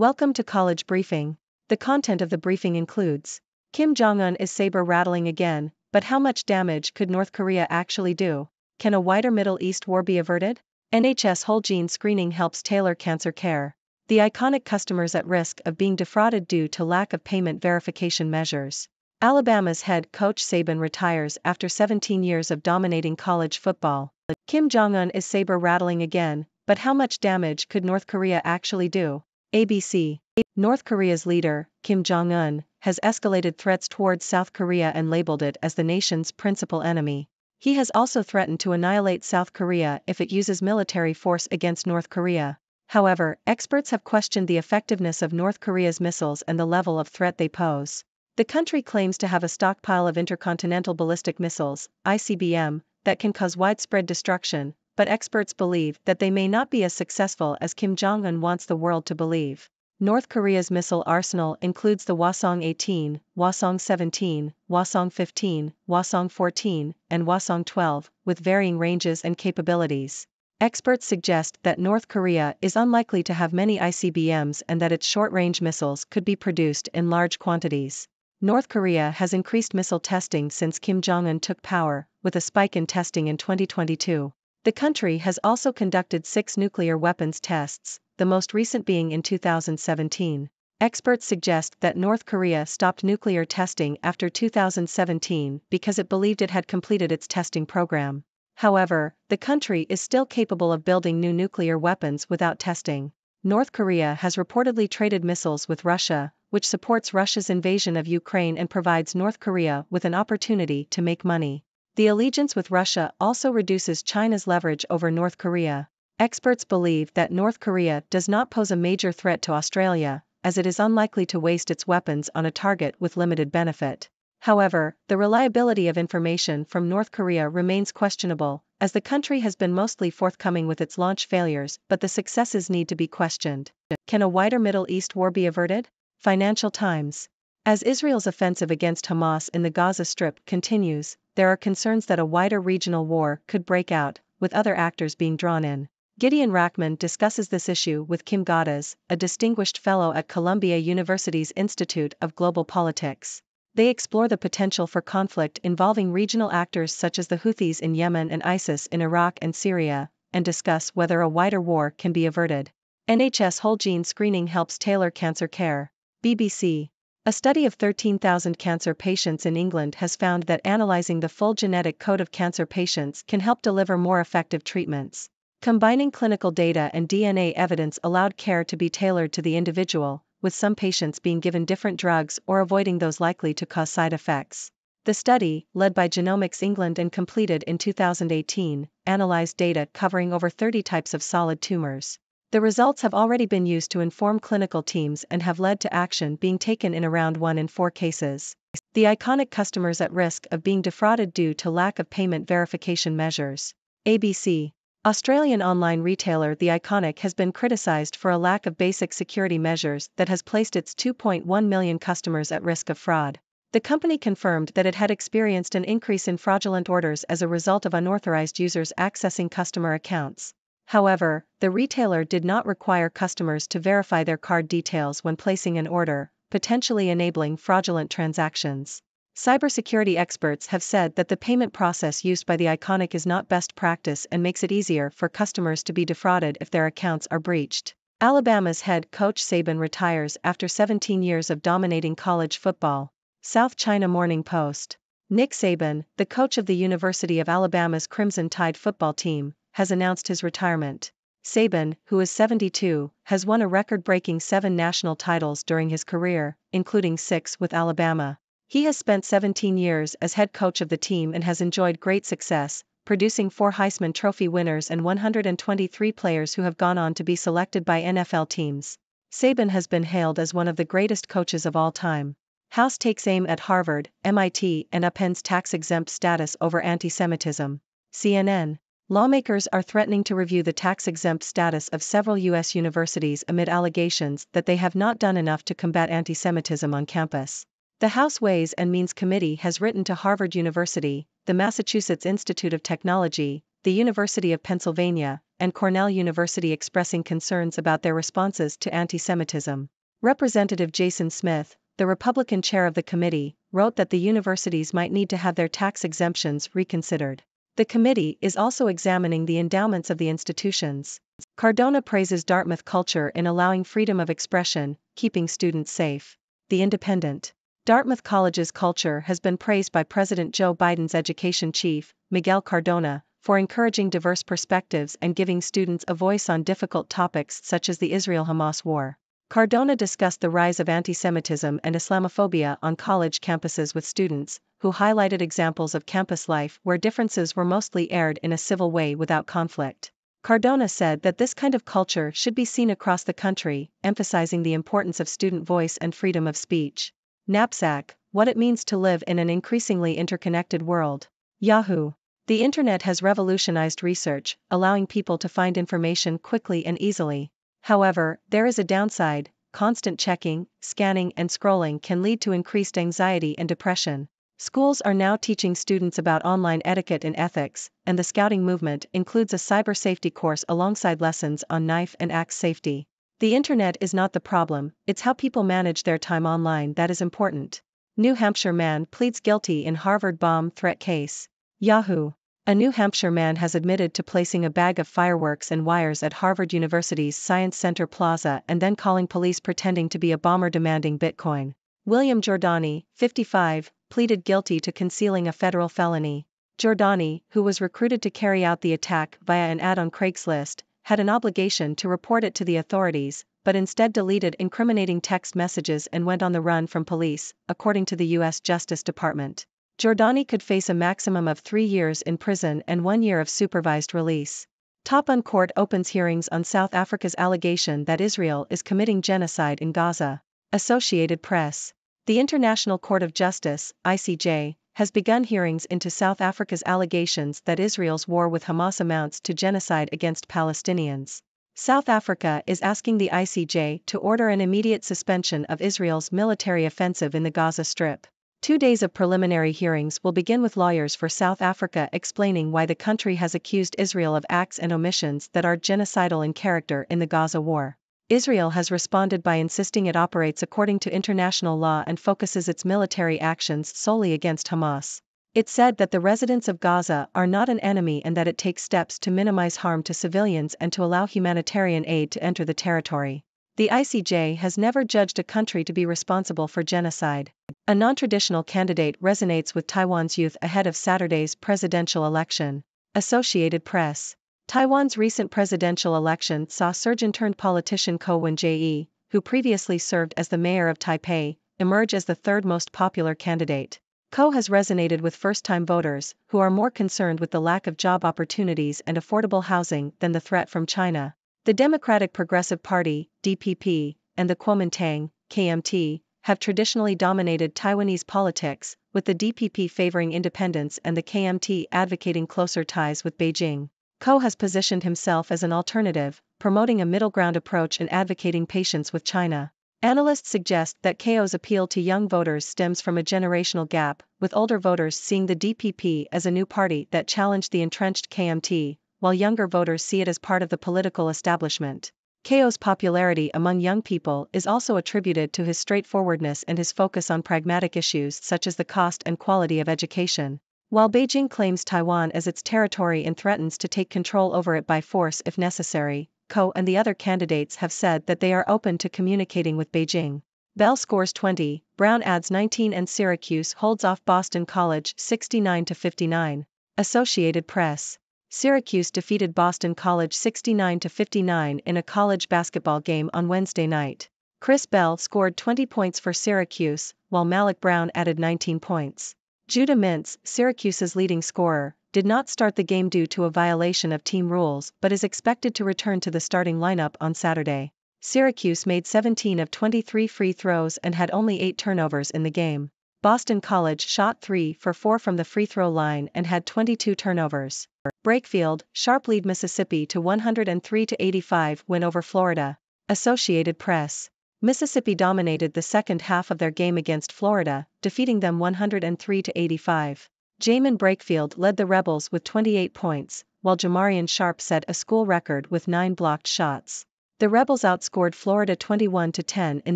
Welcome to College Briefing. The content of the briefing includes: Jong Un is saber rattling again, but how much damage could North Korea actually do? Can a wider Middle East war be averted? NHS whole gene screening helps tailor cancer care. The iconic customers at risk of being defrauded due to lack of payment verification measures. Alabama's head coach Saban retires after 17 years of dominating college football. Jong Un is saber rattling again, but how much damage could North Korea actually do? ABC. North Korea's leader, Kim Jong Un, has escalated threats towards South Korea and labeled it as the nation's principal enemy. He has also threatened to annihilate South Korea if it uses military force against North Korea. However, experts have questioned the effectiveness of North Korea's missiles and the level of threat they pose. The country claims to have a stockpile of intercontinental ballistic missiles, ICBM, that can cause widespread destruction, but experts believe that they may not be as successful as Kim Jong-un wants the world to believe. North Korea's missile arsenal includes the Hwasong-18, Hwasong-17, Hwasong-15, Hwasong-14, and Hwasong-12, with varying ranges and capabilities. Experts suggest that North Korea is unlikely to have many ICBMs and that its short-range missiles could be produced in large quantities. North Korea has increased missile testing since Kim Jong-un took power, with a spike in testing in 2022. The country has also conducted 6 nuclear weapons tests, the most recent being in 2017. Experts suggest that North Korea stopped nuclear testing after 2017 because it believed it had completed its testing program. However, the country is still capable of building new nuclear weapons without testing. North Korea has reportedly traded missiles with Russia, which supports Russia's invasion of Ukraine and provides North Korea with an opportunity to make money. The allegiance with Russia also reduces China's leverage over North Korea. Experts believe that North Korea does not pose a major threat to Australia, as it is unlikely to waste its weapons on a target with limited benefit. However, the reliability of information from North Korea remains questionable, as the country has been mostly forthcoming with its launch failures, but the successes need to be questioned. Can a wider Middle East war be averted? Financial Times. As Israel's offensive against Hamas in the Gaza Strip continues, there are concerns that a wider regional war could break out, with other actors being drawn in. Gideon Rachman discusses this issue with Kim Gaddis, a distinguished fellow at Columbia University's Institute of Global Politics. They explore the potential for conflict involving regional actors such as the Houthis in Yemen and ISIS in Iraq and Syria, and discuss whether a wider war can be averted. NHS whole gene screening helps tailor cancer care. BBC. A study of 13,000 cancer patients in England has found that analyzing the full genetic code of cancer patients can help deliver more effective treatments. Combining clinical data and DNA evidence allowed care to be tailored to the individual, with some patients being given different drugs or avoiding those likely to cause side effects. The study, led by Genomics England and completed in 2018, analyzed data covering over 30 types of solid tumors. The results have already been used to inform clinical teams and have led to action being taken in around 1 in 4 cases. The iconic customers at risk of being defrauded due to lack of payment verification measures. ABC. Australian online retailer The Iconic has been criticised for a lack of basic security measures that has placed its 2.1 million customers at risk of fraud. The company confirmed that it had experienced an increase in fraudulent orders as a result of unauthorized users accessing customer accounts. However, the retailer did not require customers to verify their card details when placing an order, potentially enabling fraudulent transactions. Cybersecurity experts have said that the payment process used by The Iconic is not best practice and makes it easier for customers to be defrauded if their accounts are breached. Alabama's head coach Saban retires after 17 years of dominating college football. South China Morning Post. Nick Saban, the coach of the University of Alabama's Crimson Tide football team, has announced his retirement. Saban, who is 72, has won a record-breaking 7 national titles during his career, including 6 with Alabama. He has spent 17 years as head coach of the team and has enjoyed great success, producing 4 Heisman Trophy winners and 123 players who have gone on to be selected by NFL teams. Saban has been hailed as one of the greatest coaches of all time. House takes aim at Harvard, MIT, and upends tax-exempt status over anti-Semitism. CNN. Lawmakers are threatening to review the tax-exempt status of several U.S. universities amid allegations that they have not done enough to combat anti-Semitism on campus. The House Ways and Means Committee has written to Harvard University, the Massachusetts Institute of Technology, the University of Pennsylvania, and Cornell University expressing concerns about their responses to anti-Semitism. Representative Jason Smith, the Republican chair of the committee, wrote that the universities might need to have their tax exemptions reconsidered. The committee is also examining the endowments of the institutions. Cardona praises Dartmouth culture in allowing freedom of expression, keeping students safe. The Independent. Dartmouth College's culture has been praised by President Joe Biden's education chief, Miguel Cardona, for encouraging diverse perspectives and giving students a voice on difficult topics such as the Israel-Hamas war. Cardona discussed the rise of anti-Semitism and Islamophobia on college campuses with students, who highlighted examples of campus life where differences were mostly aired in a civil way without conflict. Cardona said that this kind of culture should be seen across the country, emphasizing the importance of student voice and freedom of speech. Knapsack, what it means to live in an increasingly interconnected world. Yahoo! The internet has revolutionized research, allowing people to find information quickly and easily. However, there is a downside: constant checking, scanning, and scrolling can lead to increased anxiety and depression. Schools are now teaching students about online etiquette and ethics, and the Scouting movement includes a cyber safety course alongside lessons on knife and axe safety. The internet is not the problem, it's how people manage their time online that is important. New Hampshire man pleads guilty in Harvard bomb threat case. Yahoo! A New Hampshire man has admitted to placing a bag of fireworks and wires at Harvard University's Science Center Plaza and then calling police pretending to be a bomber demanding Bitcoin. William Giordani, 55, pleaded guilty to concealing a federal felony. Giordani, who was recruited to carry out the attack via an ad on Craigslist, had an obligation to report it to the authorities, but instead deleted incriminating text messages and went on the run from police, according to the U.S. Justice Department. Giordani could face a maximum of 3 years in prison and 1 year of supervised release. Top Un court opens hearings on South Africa's allegation that Israel is committing genocide in Gaza. Associated Press. The International Court of Justice, ICJ, has begun hearings into South Africa's allegations that Israel's war with Hamas amounts to genocide against Palestinians. South Africa is asking the ICJ to order an immediate suspension of Israel's military offensive in the Gaza Strip. 2 days of preliminary hearings will begin with lawyers for South Africa explaining why the country has accused Israel of acts and omissions that are genocidal in character in the Gaza war. Israel has responded by insisting it operates according to international law and focuses its military actions solely against Hamas. It said that the residents of Gaza are not an enemy and that it takes steps to minimize harm to civilians and to allow humanitarian aid to enter the territory. The ICJ has never judged a country to be responsible for genocide. A non-traditional candidate resonates with Taiwan's youth ahead of Saturday's presidential election. Associated Press. Taiwan's recent presidential election saw surgeon-turned-politician Ko Wen-jae, who previously served as the mayor of Taipei, emerge as the third most popular candidate. Ko has resonated with first-time voters, who are more concerned with the lack of job opportunities and affordable housing than the threat from China. The Democratic Progressive Party, DPP, and the Kuomintang, KMT, have traditionally dominated Taiwanese politics, with the DPP favoring independence and the KMT advocating closer ties with Beijing. Ko has positioned himself as an alternative, promoting a middle-ground approach and advocating patience with China. Analysts suggest that Ko's appeal to young voters stems from a generational gap, with older voters seeing the DPP as a new party that challenged the entrenched KMT, while younger voters see it as part of the political establishment. Ko's popularity among young people is also attributed to his straightforwardness and his focus on pragmatic issues such as the cost and quality of education. While Beijing claims Taiwan as its territory and threatens to take control over it by force if necessary, Ko and the other candidates have said that they are open to communicating with Beijing. Bell scores 20, Brown adds 19 and Syracuse holds off Boston College 69-59. Associated Press. Syracuse defeated Boston College 69-59 in a college basketball game on Wednesday night. Chris Bell scored 20 points for Syracuse, while Malik Brown added 19 points. Judah Mintz, Syracuse's leading scorer, did not start the game due to a violation of team rules but is expected to return to the starting lineup on Saturday. Syracuse made 17 of 23 free throws and had only 8 turnovers in the game. Boston College shot 3 for 4 from the free throw line and had 22 turnovers. Brakefield, sharp lead Mississippi to 103-85 win over Florida. Associated Press. Mississippi dominated the second half of their game against Florida, defeating them 103-85. Jamin Brakefield led the Rebels with 28 points, while Jamarian Sharp set a school record with 9 blocked shots. The Rebels outscored Florida 21-10 in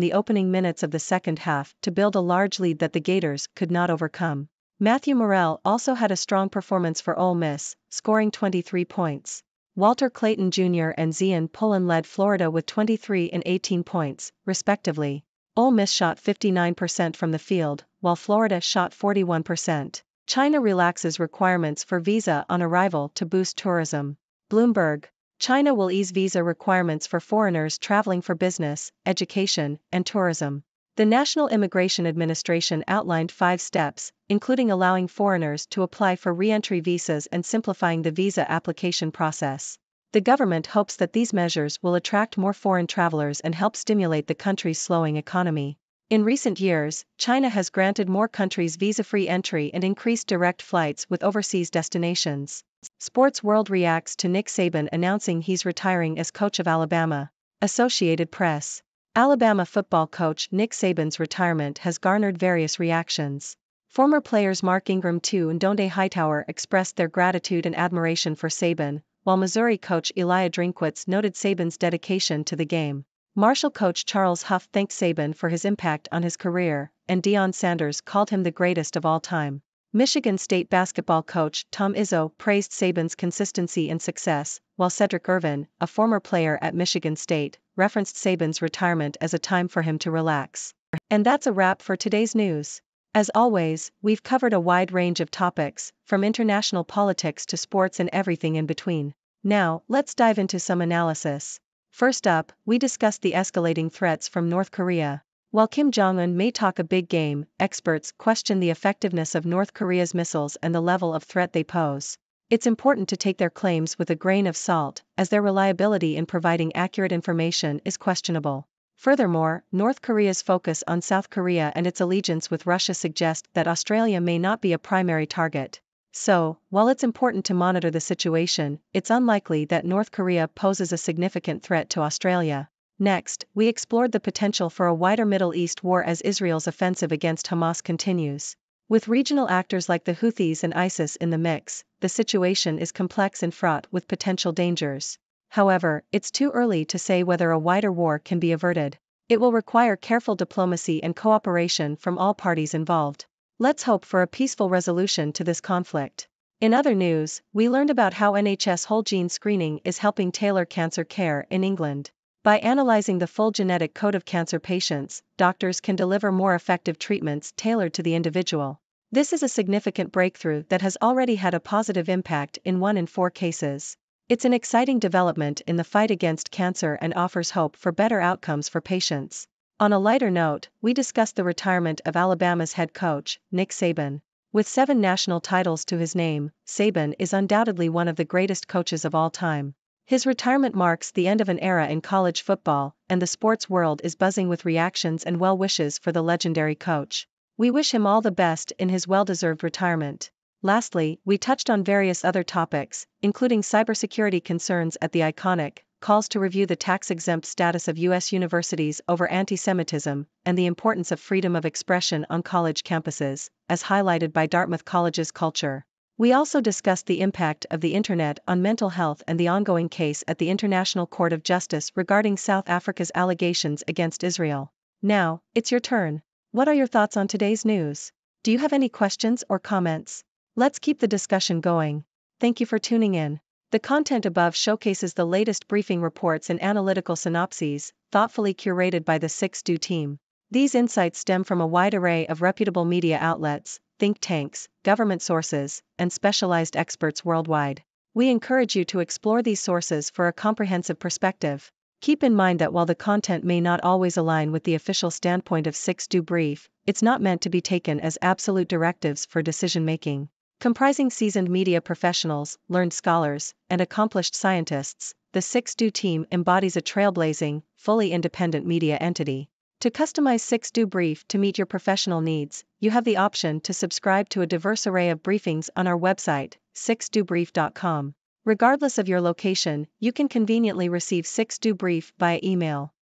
the opening minutes of the second half to build a large lead that the Gators could not overcome. Matthew Morrell also had a strong performance for Ole Miss, scoring 23 points. Walter Clayton Jr. and Zion Pullen led Florida with 23 and 18 points, respectively. Ole Miss shot 59% from the field, while Florida shot 41%. China relaxes requirements for visa on arrival to boost tourism. Bloomberg. China will ease visa requirements for foreigners traveling for business, education, and tourism. The National Immigration Administration outlined 5 steps, including allowing foreigners to apply for re-entry visas and simplifying the visa application process. The government hopes that these measures will attract more foreign travelers and help stimulate the country's slowing economy. In recent years, China has granted more countries visa-free entry and increased direct flights with overseas destinations. Sports World reacts to Nick Saban announcing he's retiring as coach of Alabama. Associated Press. Alabama football coach Nick Saban's retirement has garnered various reactions. Former players Mark Ingram II and Donde Hightower expressed their gratitude and admiration for Saban, while Missouri coach Elijah Drinkwitz noted Saban's dedication to the game. Marshall coach Charles Huff thanked Saban for his impact on his career, and Deion Sanders called him the greatest of all time. Michigan State basketball coach Tom Izzo praised Saban's consistency and success, while Cedric Irvin, a former player at Michigan State, referenced Saban's retirement as a time for him to relax. And that's a wrap for today's news. As always, we've covered a wide range of topics, from international politics to sports and everything in between. Now, let's dive into some analysis. First up, we discussed the escalating threats from North Korea. While Kim Jong Un may talk a big game, experts question the effectiveness of North Korea's missiles and the level of threat they pose. It's important to take their claims with a grain of salt, as their reliability in providing accurate information is questionable. Furthermore, North Korea's focus on South Korea and its allegiance with Russia suggest that Australia may not be a primary target. So, while it's important to monitor the situation, it's unlikely that North Korea poses a significant threat to Australia. Next, we explored the potential for a wider Middle East war as Israel's offensive against Hamas continues. With regional actors like the Houthis and ISIS in the mix, the situation is complex and fraught with potential dangers. However, it's too early to say whether a wider war can be averted. It will require careful diplomacy and cooperation from all parties involved. Let's hope for a peaceful resolution to this conflict. In other news, we learned about how NHS whole gene screening is helping tailor cancer care in England. By analyzing the full genetic code of cancer patients, doctors can deliver more effective treatments tailored to the individual. This is a significant breakthrough that has already had a positive impact in 1 in 4 cases. It's an exciting development in the fight against cancer and offers hope for better outcomes for patients. On a lighter note, we discussed the retirement of Alabama's head coach, Nick Saban. With 7 national titles to his name, Saban is undoubtedly one of the greatest coaches of all time. His retirement marks the end of an era in college football, and the sports world is buzzing with reactions and well wishes for the legendary coach. We wish him all the best in his well-deserved retirement. Lastly, we touched on various other topics, including cybersecurity concerns at the iconic, calls to review the tax-exempt status of U.S. universities over anti-Semitism, and the importance of freedom of expression on college campuses, as highlighted by Dartmouth College's culture. We also discussed the impact of the internet on mental health and the ongoing case at the International Court of Justice regarding South Africa's allegations against Israel. Now, it's your turn. What are your thoughts on today's news? Do you have any questions or comments? Let's keep the discussion going. Thank you for tuning in. The content above showcases the latest briefing reports and analytical synopses, thoughtfully curated by the 6Do team. These insights stem from a wide array of reputable media outlets, think tanks, government sources, and specialized experts worldwide. We encourage you to explore these sources for a comprehensive perspective. Keep in mind that while the content may not always align with the official standpoint of 6Do Brief, it's not meant to be taken as absolute directives for decision-making. Comprising seasoned media professionals, learned scholars, and accomplished scientists, the 6Do team embodies a trailblazing, fully independent media entity. To customize 6Do Brief to meet your professional needs, you have the option to subscribe to a diverse array of briefings on our website, 6dobrief.com. Regardless of your location, you can conveniently receive 6Do Brief via email.